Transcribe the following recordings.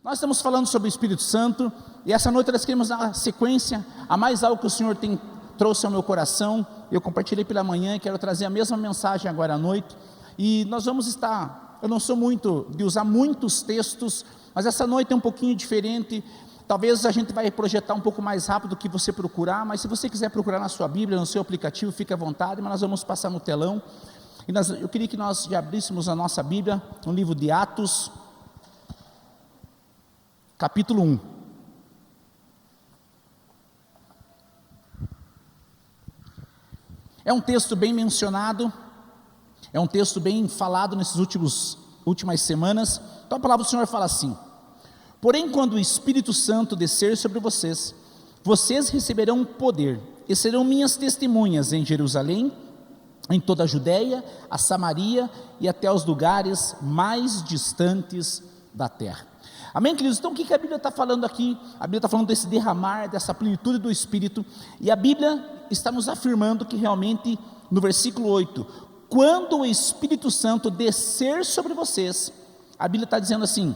Nós estamos falando sobre o Espírito Santo, e essa noite nós queremos dar sequência a mais algo que o Senhor trouxe ao meu coração. Eu compartilhei pela manhã e quero trazer a mesma mensagem agora à noite, e nós vamos estar, eu não sou muito de usar muitos textos, mas essa noite é um pouquinho diferente. Talvez a gente vai projetar um pouco mais rápido do que você procurar, mas se você quiser procurar na sua Bíblia, no seu aplicativo, fique à vontade, mas nós vamos passar no telão. Eu queria que nós já abríssemos a nossa Bíblia, no livro de Atos, capítulo 1. É um texto bem mencionado, é um texto bem falado nessas últimas semanas. Então a palavra do Senhor fala assim: porém, quando o Espírito Santo descer sobre vocês, vocês receberão poder, e serão minhas testemunhas em Jerusalém, em toda a Judéia, a Samaria e até os lugares mais distantes da terra. Amém, queridos? Então o que a Bíblia está falando aqui? A Bíblia está falando desse derramar, dessa plenitude do Espírito, e a Bíblia está nos afirmando que realmente, no versículo 8, quando o Espírito Santo descer sobre vocês, a Bíblia está dizendo assim: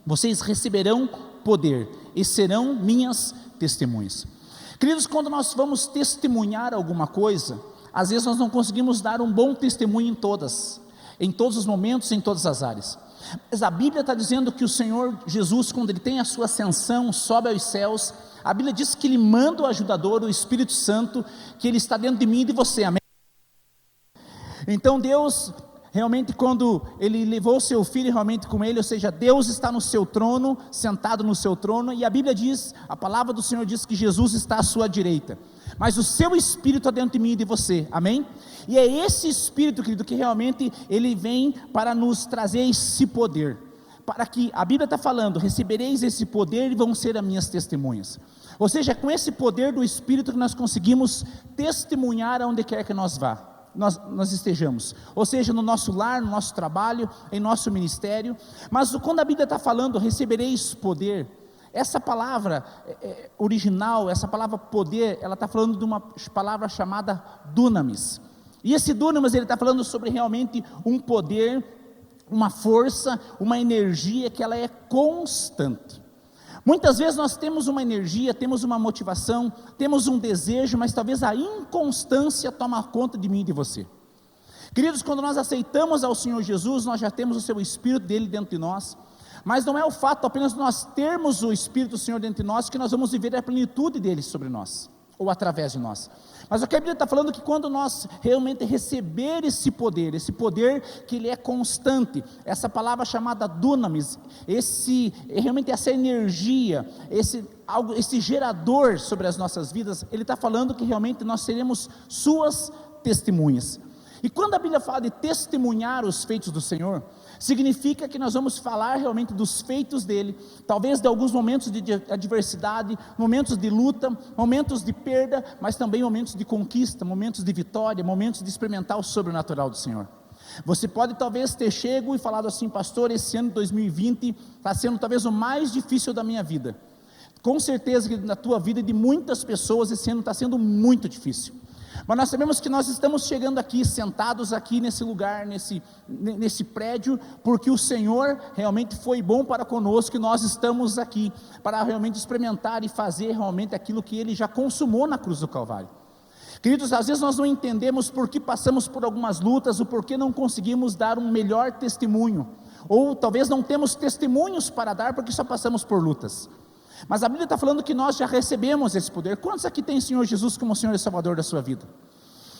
vocês receberão poder e serão minhas testemunhas. Queridos, quando nós vamos testemunhar alguma coisa, às vezes nós não conseguimos dar um bom testemunho em todos os momentos, em todas as áreas. Mas a Bíblia está dizendo que o Senhor Jesus, quando Ele tem a sua ascensão, sobe aos céus, a Bíblia diz que Ele manda o ajudador, o Espírito Santo, que Ele está dentro de mim e de você, amém? Então Deus, realmente, quando Ele levou o seu Filho realmente com Ele, ou seja, Deus está no seu trono, sentado no seu trono, e a Bíblia diz, a palavra do Senhor diz que Jesus está à sua direita, mas o seu Espírito está dentro de mim e de você, amém? E é esse Espírito, querido, que realmente Ele vem para nos trazer esse poder, para que, a Bíblia está falando, recebereis esse poder e vão ser as minhas testemunhas. Ou seja, é com esse poder do Espírito que nós conseguimos testemunhar aonde quer que nós nós estejamos, ou seja, no nosso lar, no nosso trabalho, em nosso ministério. Mas quando a Bíblia está falando, recebereis poder, essa palavra original, essa palavra poder, ela está falando de uma palavra chamada dunamis, e esse dunamis, ele está falando sobre realmente um poder, uma força, uma energia que ela é constante. Muitas vezes nós temos uma energia, temos uma motivação, temos um desejo, mas talvez a inconstância toma conta de mim e de você. Queridos, quando nós aceitamos ao Senhor Jesus, nós já temos o seu Espírito dele dentro de nós, mas não é o fato apenas de nós termos o Espírito do Senhor dentro de nós, que nós vamos viver a plenitude dele sobre nós, ou através de nós. Mas o que a Bíblia está falando é que quando nós realmente receber esse poder que ele é constante, essa palavra chamada dunamis, realmente essa energia, esse gerador sobre as nossas vidas, ele está falando que realmente nós seremos suas testemunhas. E quando a Bíblia fala de testemunhar os feitos do Senhor, significa que nós vamos falar realmente dos feitos dele, talvez de alguns momentos de adversidade, momentos de luta, momentos de perda, mas também momentos de conquista, momentos de vitória, momentos de experimentar o sobrenatural do Senhor. Você pode talvez ter chego e falado assim: pastor, esse ano de 2020 está sendo talvez o mais difícil da minha vida. Com certeza que na tua vida e de muitas pessoas esse ano está sendo muito difícil. Mas nós sabemos que nós estamos chegando aqui, sentados aqui nesse lugar, nesse prédio, porque o Senhor realmente foi bom para conosco, e nós estamos aqui para realmente experimentar e fazer realmente aquilo que Ele já consumou na cruz do Calvário. Queridos, às vezes nós não entendemos por que passamos por algumas lutas, o porquê não conseguimos dar um melhor testemunho, ou talvez não temos testemunhos para dar porque só passamos por lutas. Mas a Bíblia está falando que nós já recebemos esse poder. Quantos aqui tem o Senhor Jesus como Senhor e Salvador da sua vida?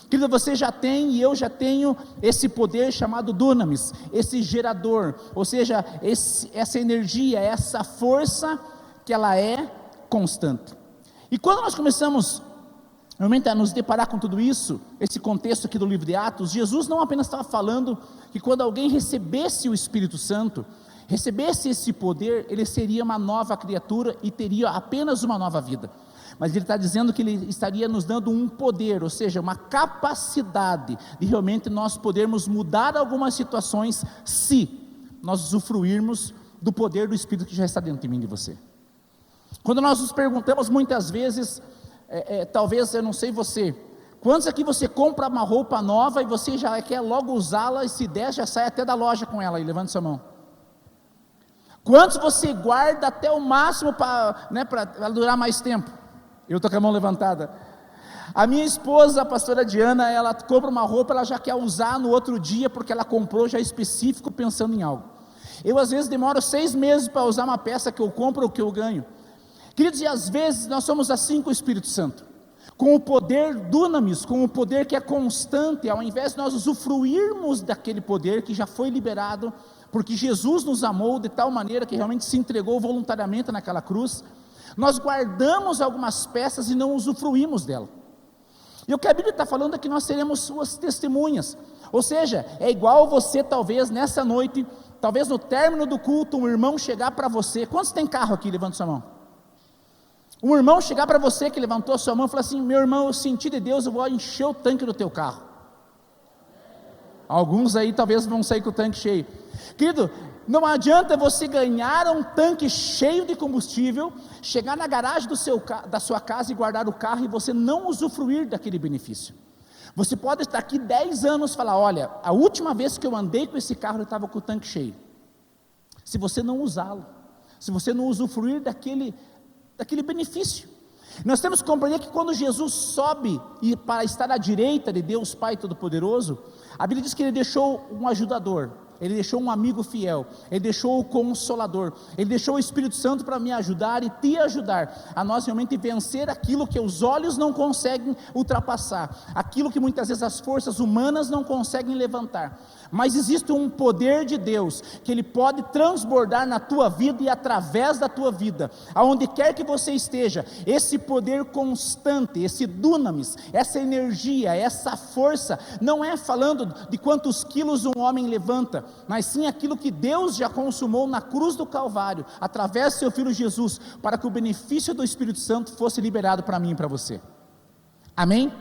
Querido, você já tem e eu já tenho esse poder chamado dunamis, esse gerador, ou seja, essa energia, essa força que ela é constante. E quando nós começamos realmente a nos deparar com tudo isso, esse contexto aqui do livro de Atos, Jesus não apenas estava falando que quando alguém recebesse o Espírito Santo, recebesse esse poder, ele seria uma nova criatura e teria apenas uma nova vida. Mas ele está dizendo que ele estaria nos dando um poder, ou seja, uma capacidade de realmente nós podermos mudar algumas situações, se nós usufruirmos do poder do Espírito que já está dentro de mim e de você. Quando nós nos perguntamos muitas vezes, talvez, eu não sei você, quantos aqui você compra uma roupa nova e você já quer logo usá-la, e se der já sai até da loja com ela, e levante sua mão. Quantos você guarda até o máximo para durar mais tempo? Eu estou com a mão levantada. A minha esposa, a pastora Diana, ela compra uma roupa, ela já quer usar no outro dia, porque ela comprou já específico pensando em algo. Eu às vezes demoro 6 meses para usar uma peça que eu compro ou que eu ganho. Queridos, e às vezes nós somos assim com o Espírito Santo, com o poder dunamis, com o poder que é constante, ao invés de nós usufruirmos daquele poder que já foi liberado, porque Jesus nos amou de tal maneira que realmente se entregou voluntariamente naquela cruz, nós guardamos algumas peças e não usufruímos dela. E o que a Bíblia está falando é que nós seremos suas testemunhas, ou seja, é igual você talvez nessa noite, talvez no término do culto, um irmão chegar para você. Quantos tem carro aqui? Levanta sua mão. Um irmão chegar para você que levantou a sua mão e falar assim: meu irmão, eu senti de Deus, eu vou encher o tanque do teu carro. Alguns aí talvez vão sair com o tanque cheio. Querido, não adianta você ganhar um tanque cheio de combustível, chegar na garagem da sua casa e guardar o carro e você não usufruir daquele benefício. Você pode estar aqui 10 anos e falar: olha, a última vez que eu andei com esse carro eu estava com o tanque cheio. Se você não usá-lo, se você não usufruir daquele benefício, nós temos que compreender que quando Jesus sobe para estar à direita de Deus Pai Todo-Poderoso, a Bíblia diz que Ele deixou um ajudador, Ele deixou um amigo fiel, Ele deixou o Consolador, Ele deixou o Espírito Santo para me ajudar e te ajudar, a nós realmente vencer aquilo que os olhos não conseguem ultrapassar, aquilo que muitas vezes as forças humanas não conseguem levantar, mas existe um poder de Deus, que Ele pode transbordar na tua vida e através da tua vida, aonde quer que você esteja, esse poder constante, esse dunamis, essa energia, essa força, não é falando de quantos quilos um homem levanta, mas sim aquilo que Deus já consumou na cruz do Calvário, através do seu Filho Jesus, para que o benefício do Espírito Santo fosse liberado para mim e para você. Amém?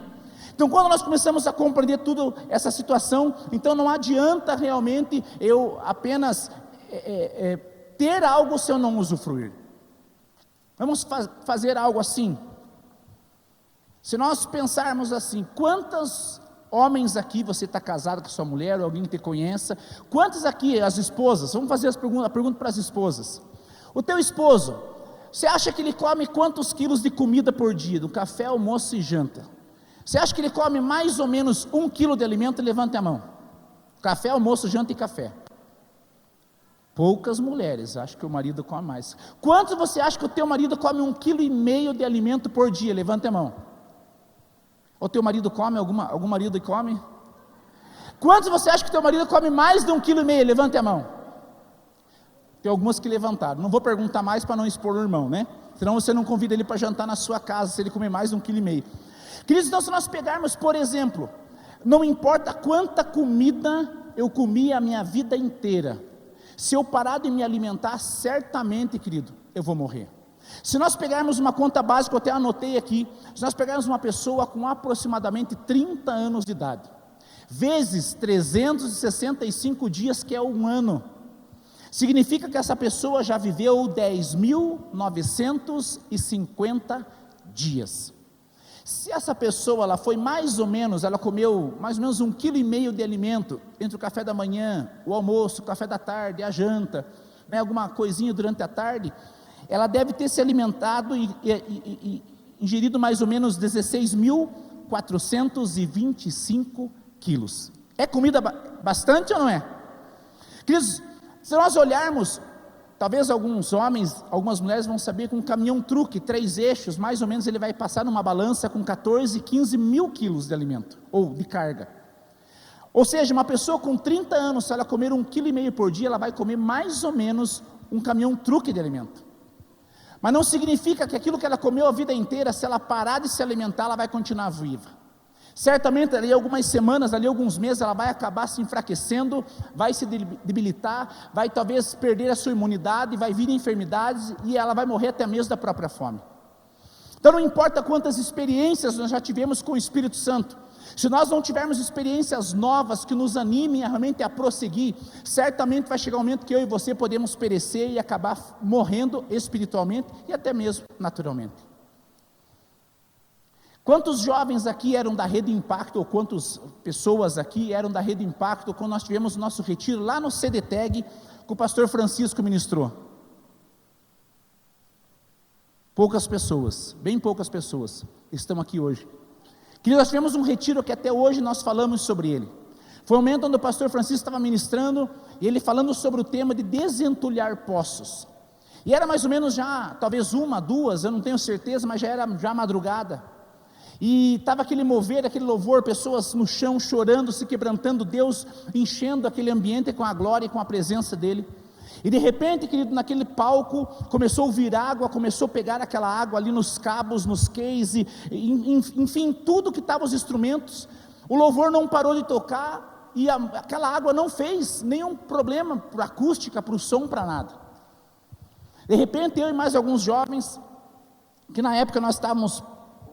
Então quando nós começamos a compreender tudo essa situação, então não adianta realmente eu apenas ter algo se eu não usufruir. Vamos fazer algo assim. Se nós pensarmos assim, quantos homens aqui você está casado com sua mulher, ou alguém que te conheça, quantas aqui, as esposas, vamos fazer a pergunta para as esposas, o teu esposo, você acha que ele come quantos quilos de comida por dia, do café, almoço e janta? Você acha que ele come mais ou menos 1 quilo de alimento? Levante a mão. Café, almoço, janta e café. Poucas mulheres, acho que o marido come mais. Quantos você acha que o teu marido come 1,5 kg de alimento por dia? Levante a mão. O teu marido come? Algum marido come? Quantos você acha que o teu marido come mais de 1,5 kg? Levante a mão. Tem algumas que levantaram. Não vou perguntar mais para não expor o irmão, né? Senão você não convida ele para jantar na sua casa, se ele comer mais de 1,5 kg. Queridos, então se nós pegarmos, por exemplo, não importa quanta comida eu comi a minha vida inteira, se eu parar de me alimentar, certamente, querido, eu vou morrer. Se nós pegarmos uma conta básica, eu até anotei aqui, se nós pegarmos uma pessoa com aproximadamente 30 anos de idade, vezes 365 dias, que é um ano, significa que essa pessoa já viveu 10.950 dias. Se essa pessoa, ela comeu mais ou menos 1,5 kg de alimento, entre o café da manhã, o almoço, o café da tarde, a janta, né, alguma coisinha durante a tarde, ela deve ter se alimentado e ingerido mais ou menos 16.425 quilos. É comida bastante ou não é? Queridos, se nós olharmos, talvez alguns homens, algumas mulheres vão saber que um caminhão truque, 3 eixos, mais ou menos ele vai passar numa balança com 14, 15 mil quilos de alimento, ou de carga. Ou seja, uma pessoa com 30 anos, se ela comer 1,5 kg por dia, ela vai comer mais ou menos um caminhão truque de alimento. Mas não significa que aquilo que ela comeu a vida inteira, se ela parar de se alimentar, ela vai continuar viva. Certamente ali algumas semanas, ali alguns meses, ela vai acabar se enfraquecendo, vai se debilitar, vai talvez perder a sua imunidade, vai vir enfermidades e ela vai morrer até mesmo da própria fome. Então não importa quantas experiências nós já tivemos com o Espírito Santo, se nós não tivermos experiências novas que nos animem realmente a prosseguir, certamente vai chegar um momento que eu e você podemos perecer e acabar morrendo espiritualmente e até mesmo naturalmente. Quantos jovens aqui eram da Rede Impacto, ou quantas pessoas aqui eram da Rede Impacto, quando nós tivemos o nosso retiro lá no CDTEG, que o pastor Francisco ministrou? Poucas pessoas, bem poucas pessoas, estão aqui hoje. Queridos, nós tivemos um retiro que até hoje nós falamos sobre ele. Foi um momento onde o pastor Francisco estava ministrando, e ele falando sobre o tema de desentulhar poços. E era mais ou menos já, talvez 1, 2, eu não tenho certeza, mas já era madrugada. E estava aquele mover, aquele louvor, pessoas no chão chorando, se quebrantando, Deus enchendo aquele ambiente com a glória e com a presença dele. E de repente, querido, naquele palco, começou a vir água, começou a pegar aquela água ali nos cabos, nos cases, enfim, tudo que estava os instrumentos. O louvor não parou de tocar, e aquela água não fez nenhum problema para a acústica, para o som, para nada. De repente, eu e mais alguns jovens, que na época nós estávamos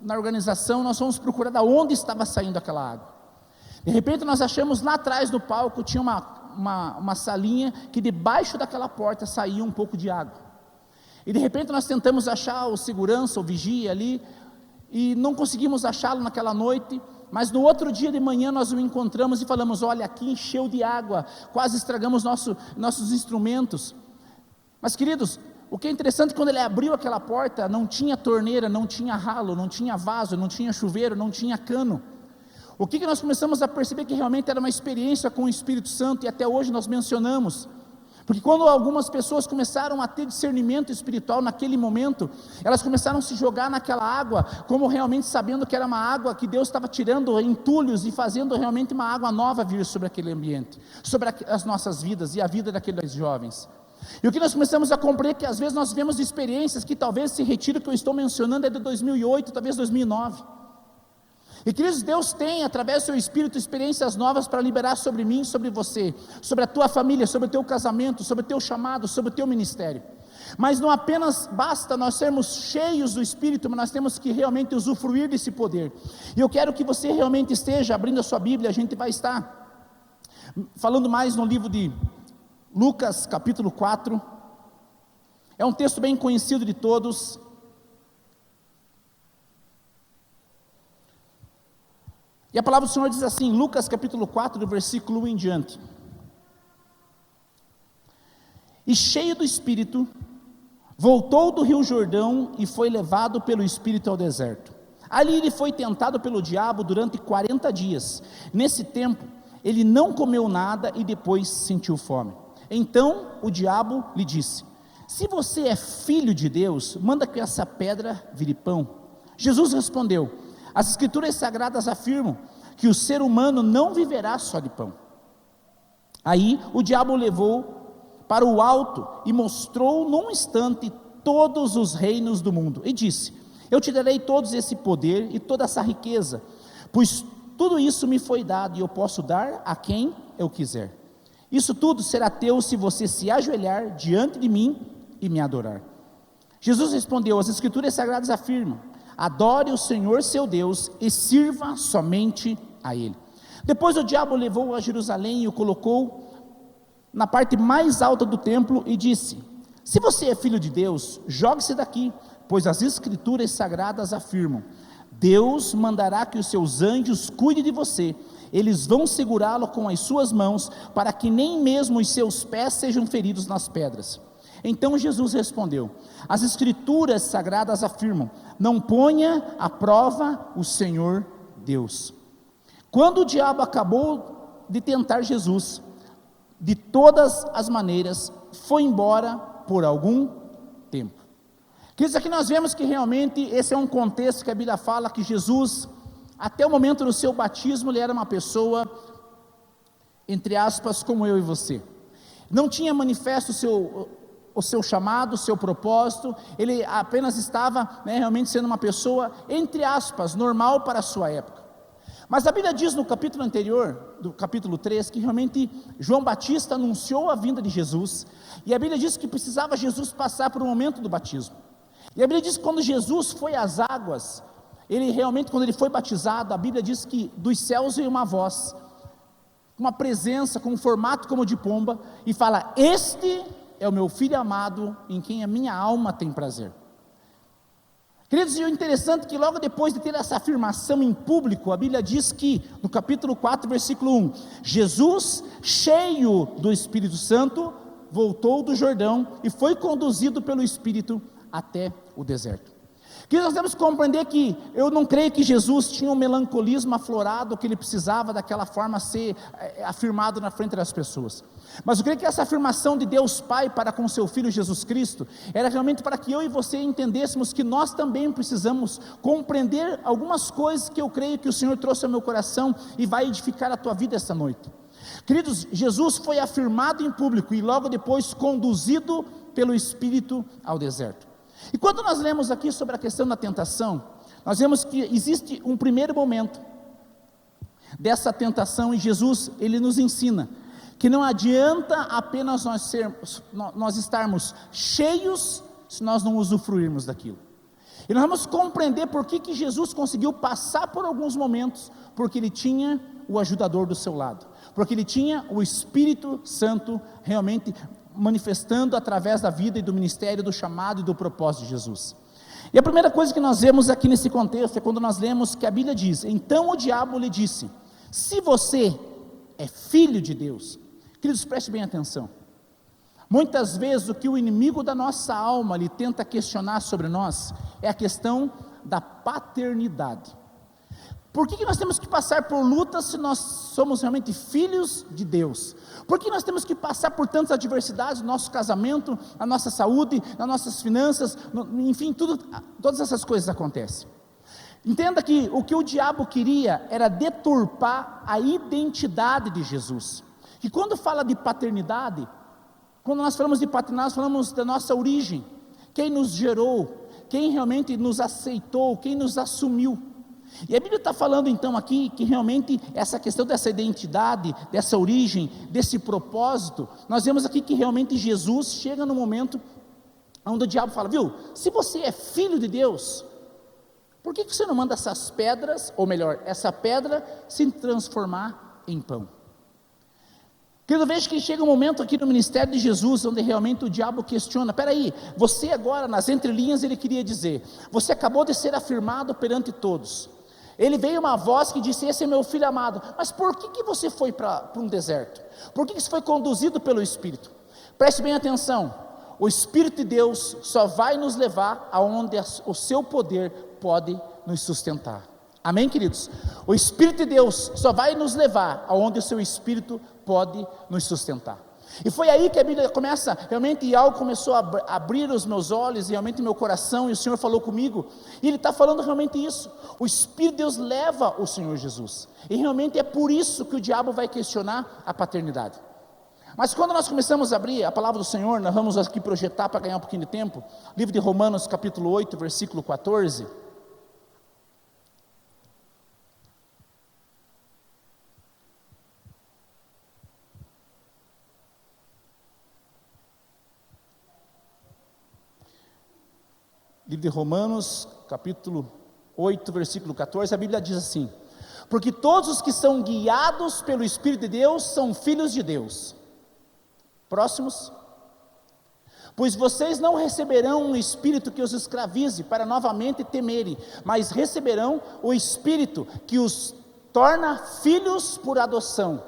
na organização, nós fomos procurar de onde estava saindo aquela água. De repente nós achamos lá atrás do palco, tinha uma salinha, que debaixo daquela porta saía um pouco de água. E de repente nós tentamos achar o segurança, o vigia ali, e não conseguimos achá-lo naquela noite, mas no outro dia de manhã nós o encontramos e falamos: olha, aqui encheu de água, quase estragamos nossos instrumentos. Mas queridos, o que é interessante, quando ele abriu aquela porta, não tinha torneira, não tinha ralo, não tinha vaso, não tinha chuveiro, não tinha cano. O que nós começamos a perceber? Que realmente era uma experiência com o Espírito Santo, e até hoje nós mencionamos, porque quando algumas pessoas começaram a ter discernimento espiritual naquele momento, elas começaram a se jogar naquela água, como realmente sabendo que era uma água que Deus estava tirando entulhos e fazendo realmente uma água nova vir sobre aquele ambiente, sobre as nossas vidas e a vida daqueles jovens. E o que nós começamos a compreender, que às vezes nós vivemos experiências que talvez esse retiro que eu estou mencionando é de 2008, talvez 2009. E queridos, Deus tem, através do seu Espírito, experiências novas para liberar sobre mim, sobre você, sobre a tua família, sobre o teu casamento, sobre o teu chamado, sobre o teu ministério. Mas não apenas basta nós sermos cheios do Espírito, mas nós temos que realmente usufruir desse poder. E eu quero que você realmente esteja abrindo a sua Bíblia. A gente vai estar falando mais no livro de Lucas capítulo 4, é um texto bem conhecido de todos. E a palavra do Senhor diz assim, Lucas capítulo 4, do versículo 1 em diante: e cheio do Espírito, voltou do rio Jordão e foi levado pelo Espírito ao deserto. Ali ele foi tentado pelo diabo durante 40 dias. Nesse tempo, ele não comeu nada e depois sentiu fome. Então o diabo lhe disse: se você é filho de Deus, manda que essa pedra vire pão. Jesus respondeu: as escrituras sagradas afirmam que o ser humano não viverá só de pão. Aí o diabo o levou para o alto e mostrou num instante todos os reinos do mundo, e disse: eu te darei todo esse poder e toda essa riqueza, pois tudo isso me foi dado, e eu posso dar a quem eu quiser. Isso tudo será teu se você se ajoelhar diante de mim e me adorar. Jesus respondeu: as escrituras sagradas afirmam: adore o Senhor seu Deus e sirva somente a Ele. Depois o diabo o levou a Jerusalém e o colocou na parte mais alta do templo e disse: se você é filho de Deus, jogue-se daqui, pois as escrituras sagradas afirmam: Deus mandará que os seus anjos cuidem de você, eles vão segurá-lo com as suas mãos, para que nem mesmo os seus pés sejam feridos nas pedras. Então Jesus respondeu: as escrituras sagradas afirmam: não ponha à prova o Senhor Deus. Quando o diabo acabou de tentar Jesus, de todas as maneiras, foi embora por algum tempo. Queridos, aqui nós vemos que realmente esse é um contexto que a Bíblia fala que Jesus, até o momento do seu batismo, ele era uma pessoa, entre aspas, como eu e você. Não tinha manifesto o seu chamado, o seu propósito. Ele apenas estava, realmente sendo uma pessoa, entre aspas, normal para a sua época. Mas a Bíblia diz no capítulo anterior, do capítulo 3, que realmente João Batista anunciou a vinda de Jesus, e a Bíblia diz que precisava Jesus passar por um momento do batismo. E a Bíblia diz que quando Jesus foi às águas, ele realmente, quando ele foi batizado, a Bíblia diz que dos céus veio uma voz, uma presença com um formato como de pomba, e fala: este é o meu filho amado, em quem a minha alma tem prazer. Queridos, e o interessante é que logo depois de ter essa afirmação em público, a Bíblia diz que, no capítulo 4, versículo 1, Jesus, cheio do Espírito Santo, voltou do Jordão e foi conduzido pelo Espírito até o deserto. Que nós temos que compreender que eu não creio que Jesus tinha um melancolismo aflorado, que ele precisava daquela forma ser afirmado na frente das pessoas. Mas eu creio que essa afirmação de Deus Pai para com seu Filho Jesus Cristo, era realmente para que eu e você entendêssemos que nós também precisamos compreender algumas coisas que eu creio que o Senhor trouxe ao meu coração e vai edificar a tua vida esta noite. Queridos, Jesus foi afirmado em público e logo depois conduzido pelo Espírito ao deserto. E quando nós lemos aqui sobre a questão da tentação, nós vemos que existe um primeiro momento dessa tentação, e Jesus, ele nos ensina que não adianta apenas nós estarmos cheios se nós não usufruirmos daquilo. E nós vamos compreender por que Jesus conseguiu passar por alguns momentos, porque ele tinha o ajudador do seu lado, porque ele tinha o Espírito Santo realmente manifestando através da vida e do ministério, do chamado e do propósito de Jesus. E a primeira coisa que nós vemos aqui nesse contexto é quando nós lemos que a Bíblia diz: então o diabo lhe disse, se você é filho de Deus. Queridos, preste bem atenção. Muitas vezes o que o inimigo da nossa alma lhe tenta questionar sobre nós é a questão da paternidade. Por que nós temos que passar por lutas se nós somos realmente filhos de Deus? Por que nós temos que passar por tantas adversidades no nosso casamento, na nossa saúde, nas nossas finanças, enfim, todas essas coisas acontecem. Entenda que o diabo queria era deturpar a identidade de Jesus. E quando fala de paternidade, quando nós falamos de paternidade, nós falamos da nossa origem, quem nos gerou, quem realmente nos aceitou, quem nos assumiu. E a Bíblia está falando então aqui que realmente essa questão dessa identidade, dessa origem, desse propósito, nós vemos aqui que realmente Jesus chega no momento onde o diabo fala, viu, se você é filho de Deus, por que você não manda essas pedras, ou melhor, essa pedra se transformar em pão? Querido, veja que chega um momento aqui no ministério de Jesus, onde realmente o diabo questiona, peraí, você agora nas entrelinhas ele queria dizer, você acabou de ser afirmado perante todos, ele veio uma voz que disse, esse é meu filho amado, mas por que você foi para um deserto? Por que você foi conduzido pelo Espírito? Preste bem atenção, o Espírito de Deus só vai nos levar aonde o seu poder pode nos sustentar, amém, queridos? O Espírito de Deus só vai nos levar aonde o seu Espírito pode nos sustentar. E foi aí que a Bíblia começa, realmente, e algo começou a abrir os meus olhos, e realmente meu coração, e o Senhor falou comigo, e Ele está falando realmente isso, o Espírito de Deus leva o Senhor Jesus, e realmente é por isso que o diabo vai questionar a paternidade. Mas quando nós começamos a abrir a palavra do Senhor, nós vamos aqui projetar para ganhar um pouquinho de tempo, livro de Romanos capítulo 8, versículo 14, livro de Romanos, capítulo 8, versículo 14, a Bíblia diz assim, porque todos os que são guiados pelo Espírito de Deus, são filhos de Deus. Próximos, pois vocês não receberão um espírito que os escravize, para novamente temerem, mas receberão o Espírito que os torna filhos por adoção,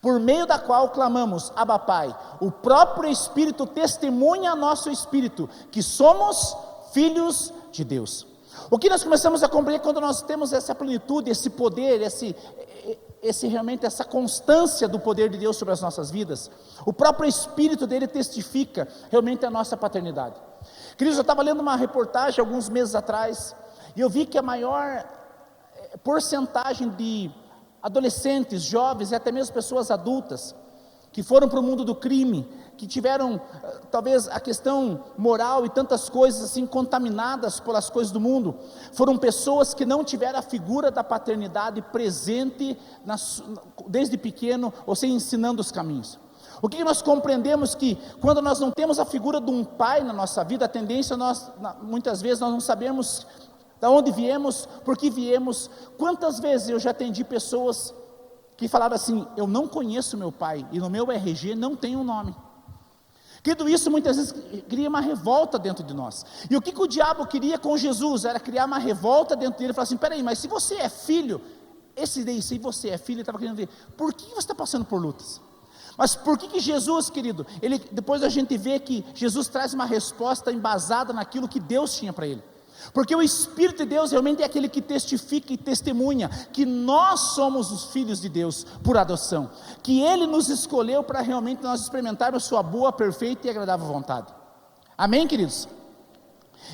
por meio da qual clamamos, Abba Pai. O próprio Espírito testemunha a nosso Espírito, que somos filhos de Deus. O que nós começamos a compreender quando nós temos essa plenitude, esse poder, realmente essa constância do poder de Deus sobre as nossas vidas, o próprio Espírito dele testifica realmente a nossa paternidade. Queridos, eu estava lendo uma reportagem alguns meses atrás, e eu vi que a maior porcentagem de adolescentes, jovens e até mesmo pessoas adultas que foram para o mundo do crime, que tiveram talvez a questão moral e tantas coisas assim contaminadas pelas coisas do mundo, foram pessoas que não tiveram a figura da paternidade presente desde pequeno, ou seja, ensinando os caminhos. O que nós compreendemos que quando nós não temos a figura de um pai na nossa vida, a tendência muitas vezes nós não sabemos da onde viemos, por que viemos. Quantas vezes eu já atendi pessoas que falaram assim, eu não conheço meu pai, e no meu RG não tem um nome. Querido, isso muitas vezes cria uma revolta dentro de nós. E o que o diabo queria com Jesus, era criar uma revolta dentro dele, falar assim, peraí, mas se você é filho, se você é filho, ele estava querendo ver, por que você está passando por lutas? Mas por que Jesus, querido, depois a gente vê que Jesus traz uma resposta embasada naquilo que Deus tinha para ele. Porque o Espírito de Deus realmente é aquele que testifica e testemunha que nós somos os filhos de Deus por adoção, que Ele nos escolheu para realmente nós experimentarmos sua boa, perfeita e agradável vontade. Amém, queridos?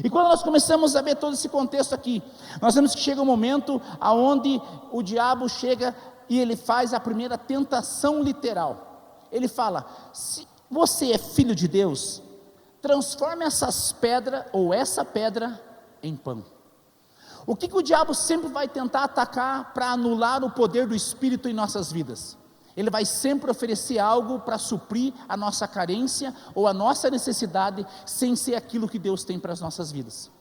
E quando nós começamos a ver todo esse contexto aqui, nós vemos que chega um momento aonde o diabo chega e ele faz a primeira tentação literal. Ele fala: se você é filho de Deus, transforme essas pedras, ou essa pedra, em pão. O que o diabo sempre vai tentar atacar para anular o poder do Espírito em nossas vidas? Ele vai sempre oferecer algo para suprir a nossa carência ou a nossa necessidade, sem ser aquilo que Deus tem para as nossas vidas.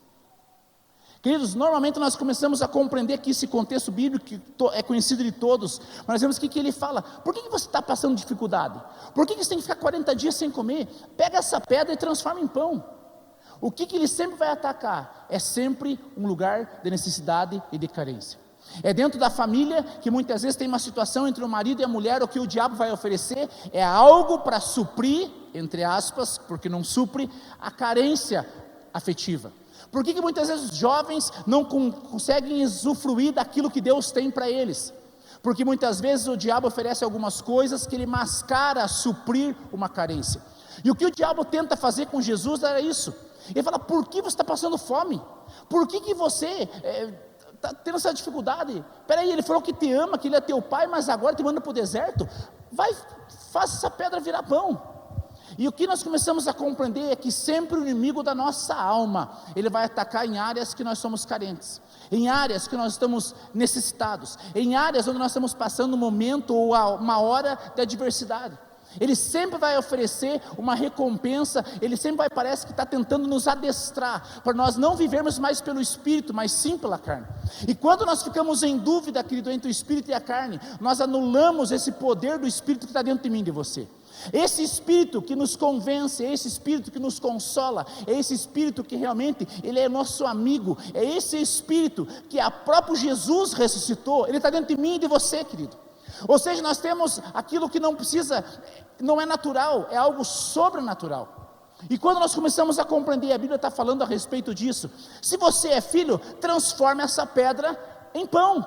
Queridos, normalmente nós começamos a compreender que esse contexto bíblico que é conhecido de todos, mas nós vemos que ele fala: por que você está passando dificuldade? Por que você tem que ficar 40 dias sem comer? Pega essa pedra e transforma em pão. O que ele sempre vai atacar? É sempre um lugar de necessidade e de carência. É dentro da família que muitas vezes tem uma situação entre o marido e a mulher. O que o diabo vai oferecer é algo para suprir, entre aspas, porque não supre, a carência afetiva. Por que muitas vezes os jovens não conseguem usufruir daquilo que Deus tem para eles? Porque muitas vezes o diabo oferece algumas coisas que ele mascara suprir uma carência. E o que o diabo tenta fazer com Jesus era isso. Ele fala: por que você está passando fome? Por que você está tendo essa dificuldade? Peraí, ele falou que te ama, que ele é teu pai, mas agora te manda para o deserto? Vai, faça essa pedra virar pão. E o que nós começamos a compreender é que sempre o inimigo da nossa alma, ele vai atacar em áreas que nós somos carentes, em áreas que nós estamos necessitados, em áreas onde nós estamos passando um momento ou uma hora de adversidade. Ele sempre vai oferecer uma recompensa, ele sempre parece que está tentando nos adestrar, para nós não vivermos mais pelo Espírito, mas sim pela carne. E quando nós ficamos em dúvida, querido, entre o Espírito e a carne, nós anulamos esse poder do Espírito que está dentro de mim e de você. Esse Espírito que nos convence, é esse Espírito que nos consola, é esse Espírito que realmente, ele é nosso amigo, é esse Espírito que a próprio Jesus ressuscitou, ele está dentro de mim e de você, querido. Ou seja, nós temos aquilo que não é natural, é algo sobrenatural. E quando nós começamos a compreender, a Bíblia está falando a respeito disso. Se você é filho, transforme essa pedra em pão.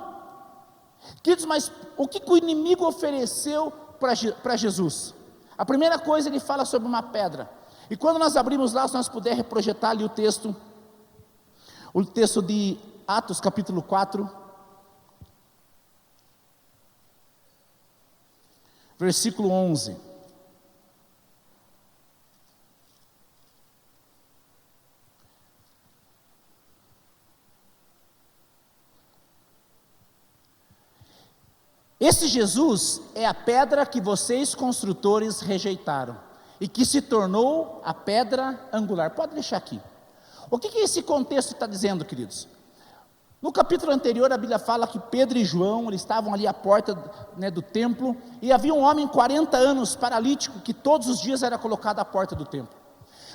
Queridos, mas o que o inimigo ofereceu para Jesus? A primeira coisa, ele fala sobre uma pedra. E quando nós abrimos lá, se nós pudermos projetar ali o texto de Atos capítulo 4, versículo 11. Esse Jesus é a pedra que vocês construtores rejeitaram e que se tornou a pedra angular. Pode deixar aqui. O que esse contexto está dizendo, queridos? No capítulo anterior, a Bíblia fala que Pedro e João, eles estavam ali à porta, do templo, e havia um homem 40 anos, paralítico, que todos os dias era colocado à porta do templo.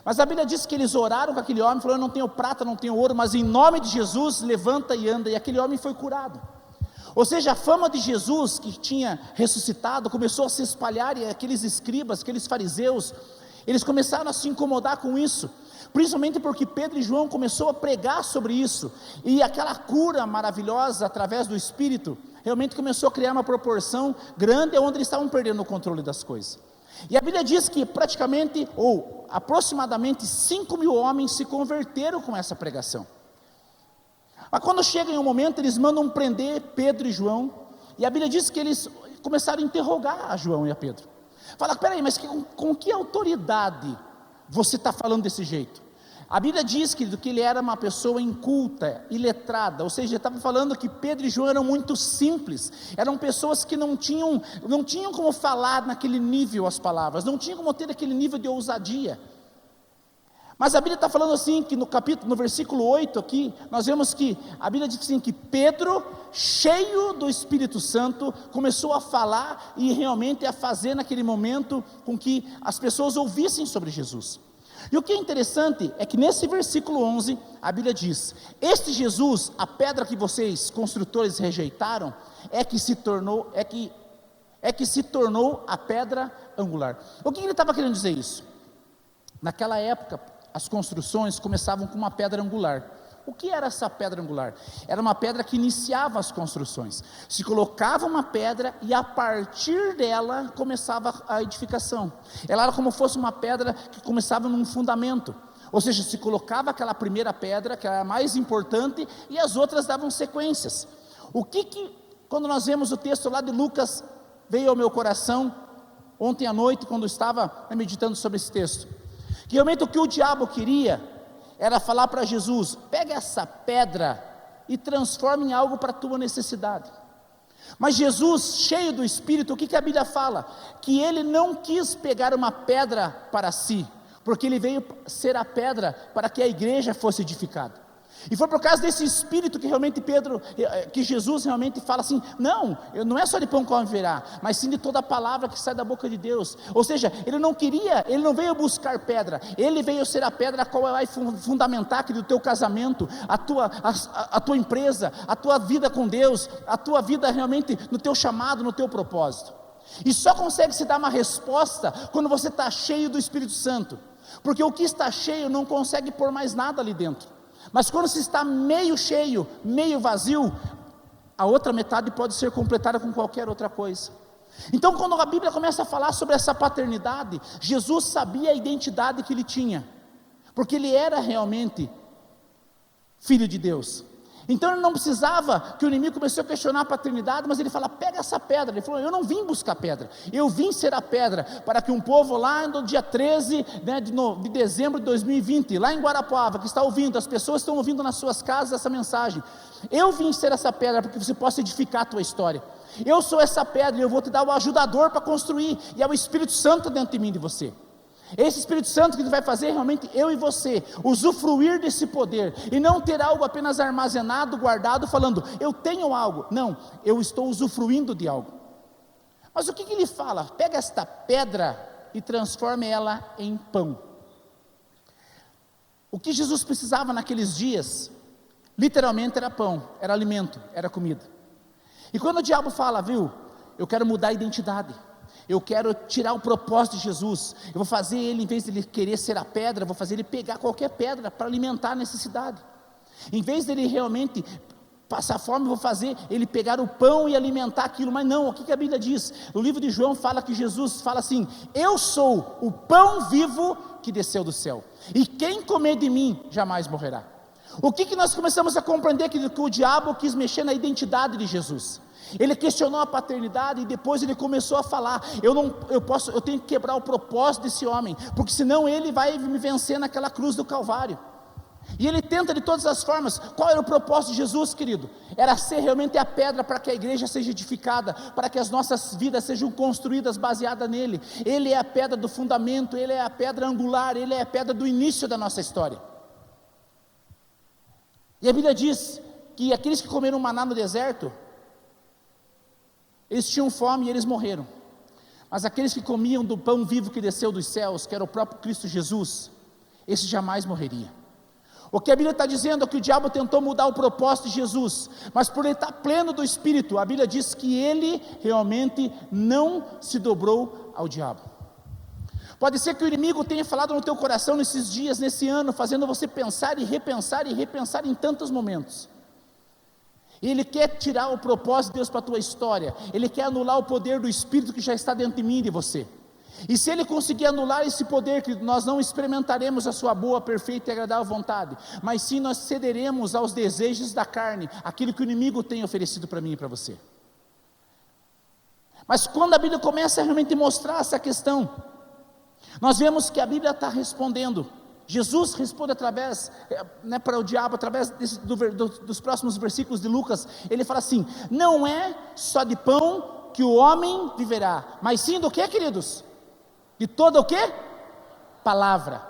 Mas a Bíblia diz que eles oraram com aquele homem, falou: eu não tenho prata, não tenho ouro, mas em nome de Jesus, levanta e anda, e aquele homem foi curado. Ou seja, a fama de Jesus, que tinha ressuscitado, começou a se espalhar, e aqueles escribas, aqueles fariseus, eles começaram a se incomodar com isso, principalmente porque Pedro e João começou a pregar sobre isso, e aquela cura maravilhosa através do Espírito, realmente começou a criar uma proporção grande, onde eles estavam perdendo o controle das coisas. E a Bíblia diz que praticamente, ou aproximadamente 5.000 homens se converteram com essa pregação. Mas quando chega em um momento, eles mandam prender Pedro e João, e a Bíblia diz que eles começaram a interrogar a João e a Pedro. Fala: peraí, mas com que autoridade você está falando desse jeito? A Bíblia diz, querido, que ele era uma pessoa inculta, iletrada, ou seja, ele estava falando que Pedro e João eram muito simples, eram pessoas que não tinham como falar naquele nível as palavras, não tinham como ter aquele nível de ousadia. Mas a Bíblia está falando assim, que no versículo 8 aqui, nós vemos que a Bíblia diz assim, que Pedro, cheio do Espírito Santo, começou a falar e realmente a fazer naquele momento com que as pessoas ouvissem sobre Jesus. E o que é interessante é que nesse versículo 11, a Bíblia diz: este Jesus, a pedra que vocês construtores rejeitaram, é que é que se tornou a pedra angular. O que ele estava querendo dizer isso? Naquela época, as construções começavam com uma pedra angular. O que era essa pedra angular? Era uma pedra que iniciava as construções. Se colocava uma pedra e a partir dela começava a edificação. Ela era como se fosse uma pedra que começava num fundamento. Ou seja, se colocava aquela primeira pedra, que era a mais importante, e as outras davam sequências. Quando nós vemos o texto lá de Lucas, veio ao meu coração, ontem à noite, quando eu estava meditando sobre esse texto, que realmente o que o diabo queria, era falar para Jesus: pega essa pedra e transforma em algo para a tua necessidade. Mas Jesus, cheio do Espírito, o que a Bíblia fala? Que ele não quis pegar uma pedra para si, porque ele veio ser a pedra para que a igreja fosse edificada. E foi por causa desse Espírito que realmente que Jesus realmente fala assim: não é só de pão que viverá, mas sim de toda a palavra que sai da boca de Deus. Ou seja, ele não veio buscar pedra, ele veio ser a pedra a qual vai fundamentar aquele teu casamento, a tua empresa, a tua vida com Deus, a tua vida realmente no teu chamado, no teu propósito. E só consegue se dar uma resposta quando você está cheio do Espírito Santo, porque o que está cheio não consegue pôr mais nada ali dentro. Mas quando se está meio cheio, meio vazio, a outra metade pode ser completada com qualquer outra coisa. Então, quando a Bíblia começa a falar sobre essa paternidade, Jesus sabia a identidade que ele tinha, porque ele era realmente filho de Deus. Então ele não precisava que o inimigo comece a questionar a paternidade, mas ele fala: pega essa pedra. Ele falou: eu não vim buscar pedra, eu vim ser a pedra, para que um povo lá no dia 13 de dezembro de 2020, lá em Guarapuava, que está ouvindo, as pessoas estão ouvindo nas suas casas essa mensagem, eu vim ser essa pedra, para que você possa edificar a tua história. Eu sou essa pedra e eu vou te dar o ajudador para construir, e é o Espírito Santo dentro de mim, de você. Esse Espírito Santo que vai fazer realmente eu e você usufruir desse poder, e não ter algo apenas armazenado, guardado, falando: eu tenho algo. Não, eu estou usufruindo de algo. Mas o que ele fala? Pega esta pedra e transforme ela em pão. O que Jesus precisava naqueles dias, literalmente era pão, era alimento, era comida. E quando o diabo fala: viu, eu quero mudar a identidade, eu quero tirar o propósito de Jesus, eu vou fazer ele, em vez de ele querer ser a pedra, eu vou fazer ele pegar qualquer pedra para alimentar a necessidade. Em vez dele realmente passar fome, eu vou fazer ele pegar o pão e alimentar aquilo. Mas não, o que a Bíblia diz? O livro de João fala que Jesus fala assim: eu sou o pão vivo que desceu do céu, e quem comer de mim jamais morrerá. O que nós começamos a compreender? Que o diabo quis mexer na identidade de Jesus. Ele questionou a paternidade e depois ele começou a falar: eu tenho que quebrar o propósito desse homem, porque senão ele vai me vencer naquela cruz do Calvário. E ele tenta de todas as formas. Qual era o propósito de Jesus, querido? Era ser realmente a pedra para que a igreja seja edificada, para que as nossas vidas sejam construídas baseadas nele. Ele é a pedra do fundamento, ele é a pedra angular, ele é a pedra do início da nossa história. E a Bíblia diz que aqueles que comeram maná no deserto, eles tinham fome e eles morreram. Mas aqueles que comiam do pão vivo que desceu dos céus, que era o próprio Cristo Jesus, esse jamais morreria. O que a Bíblia está dizendo é que o diabo tentou mudar o propósito de Jesus, mas por ele estar pleno do Espírito, a Bíblia diz que ele realmente não se dobrou ao diabo. Pode ser que o inimigo tenha falado no teu coração nesses dias, nesse ano, fazendo você pensar e repensar em tantos momentos. Ele quer tirar o propósito de Deus para a tua história, ele quer anular o poder do Espírito que já está dentro de mim e de você. E se ele conseguir anular esse poder, que nós não experimentaremos a sua boa, perfeita e agradável vontade, mas sim nós cederemos aos desejos da carne, aquilo que o inimigo tem oferecido para mim e para você. Mas quando a Bíblia começa a realmente mostrar essa questão, nós vemos que a Bíblia está respondendo. Jesus responde através, para o diabo, através dos próximos versículos de Lucas. Ele fala assim: não é só de pão que o homem viverá, mas sim do que, queridos? De toda o que? Palavra.